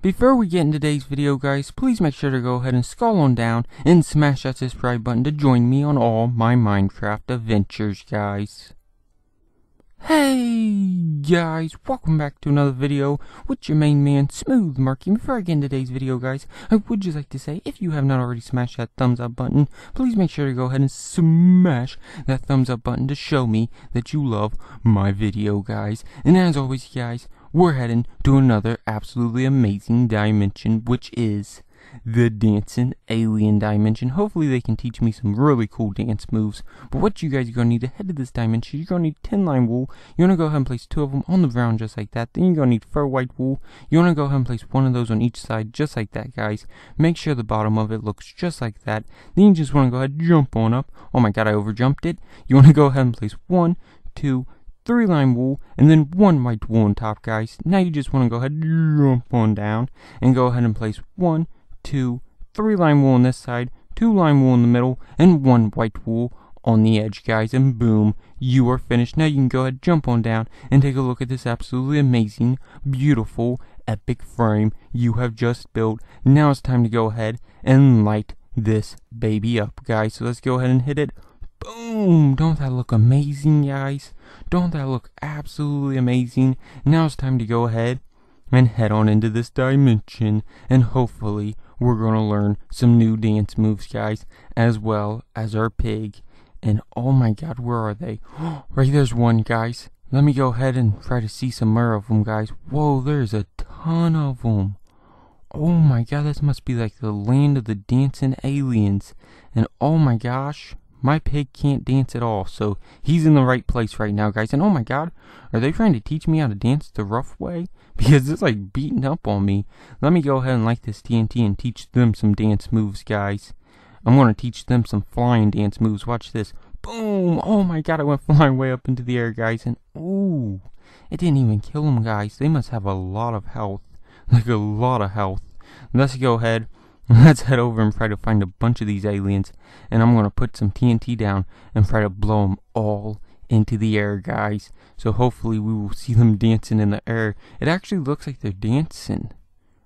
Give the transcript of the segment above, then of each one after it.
Before we get into today's video, guys, please make sure to go ahead and scroll on down and smash that subscribe button to join me on all my Minecraft adventures, guys. Hey guys, welcome back to another video with your main man, Smooth Marky. Before I get into today's video, guys, I would just like to say, if you have not already smashed that thumbs up button, please make sure to go ahead and smash that thumbs up button to show me that you love my video, guys. And as always, guys, we're heading to another absolutely amazing dimension, which is the dancing alien dimension. Hopefully they can teach me some really cool dance moves. But what you guys are going to need to head to this dimension, you're going to need 10 line wool. You're going to go ahead and place 2 of them on the ground just like that. Then you're going to need fur white wool. You want to go ahead and place 1 of those on each side just like that, guys. Make sure the bottom of it looks just like that. Then you just want to go ahead and jump on up. Oh my god, I overjumped it. You want to go ahead and place 1, 2, 3 line wool, and then 1 white wool on top, guys. Now you just want to go ahead and jump on down and go ahead and place 1, 2, 3 line wool on this side, 2 line wool in the middle, and 1 white wool on the edge, guys, and boom, you are finished. Now you can go ahead, jump on down, and take a look at this absolutely amazing, beautiful, epic frame you have just built. Now it's time to go ahead and light this baby up, guys. So let's go ahead and hit it. Boom! Don't that look amazing, guys? Don't that look absolutely amazing? Now it's time to go ahead and head on into this dimension, and hopefully we're going to learn some new dance moves, guys, as well as our pig. And oh my god, where are they? Right there's one, guys. Let me go ahead and try to see some more of them, guys. Whoa, there's a ton of them. Oh my god, this must be like the land of the dancing aliens. And oh my gosh, my pig can't dance at all, so he's in the right place right now, guys. And oh my god, are they trying to teach me how to dance the rough way? Because it's like beating up on me. Let me go ahead and light this TNT and teach them some dance moves, guys. I'm going to teach them some flying dance moves. Watch this. Boom! Oh my god, I went flying way up into the air, guys. And ooh, it didn't even kill them, guys. They must have a lot of health. Like a lot of health. Let's go ahead. Let's head over and try to find a bunch of these aliens, and I'm going to put some TNT down and try to blow them all into the air, guys. So hopefully we will see them dancing in the air. It actually looks like they're dancing,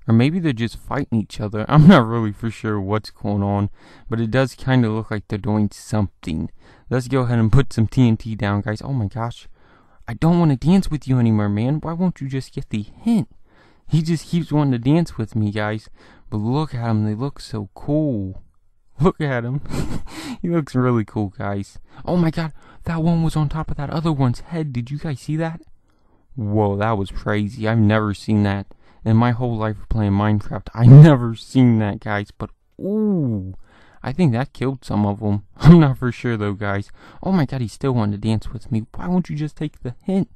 or maybe they're just fighting each other. I'm not really for sure what's going on, but it does kind of look like they're doing something. Let's go ahead and put some TNT down, guys. Oh my gosh, I don't want to dance with you anymore, man. Why won't you just get the hint? He just keeps wanting to dance with me, guys. But look at him, they look so cool. Look at him. He looks really cool, guys. Oh my god, that one was on top of that other one's head. Did you guys see that? Whoa, that was crazy. I've never seen that in my whole life of playing Minecraft. I never seen that, guys. But ooh, I think that killed some of them. I'm not for sure though, guys. Oh my god, he still wanted to dance with me. Why won't you just take the hint?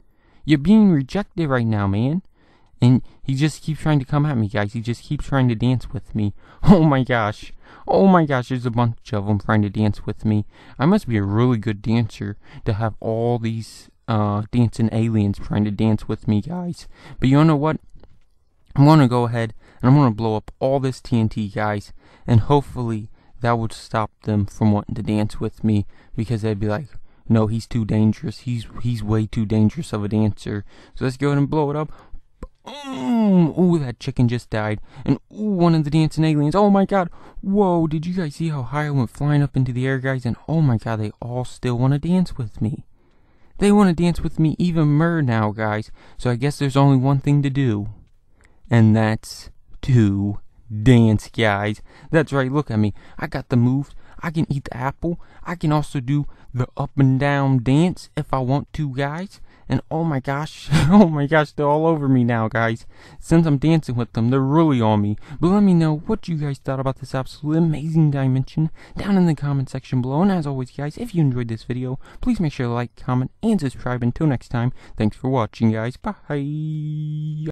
You're being rejected right now, man. And he just keeps trying to come at me, guys. He just keeps trying to dance with me. Oh my gosh. Oh my gosh, there's a bunch of them trying to dance with me. I must be a really good dancer to have all these dancing aliens trying to dance with me, guys. But you know what? I'm going to go ahead and I'm going to blow up all this TNT, guys. And hopefully that would stop them from wanting to dance with me. Because they'd be like, no, he's too dangerous. He's way too dangerous of a dancer. So let's go ahead and blow it up. Ooh, that chicken just died. And ooh, one of the dancing aliens. Oh my god. Whoa, did you guys see how high I went flying up into the air, guys? And oh my god, they all still want to dance with me. They want to dance with me even more now, guys. So I guess there's only one thing to do. And that's to dance, guys. That's right, look at me. I got the moves. I can eat the apple. I can also do the up and down dance if I want to, guys. And oh my gosh, they're all over me now, guys. Since I'm dancing with them, they're really on me. But let me know what you guys thought about this absolutely amazing dimension down in the comment section below. And as always, guys, if you enjoyed this video, please make sure to like, comment, and subscribe. Until next time, thanks for watching, guys. Bye.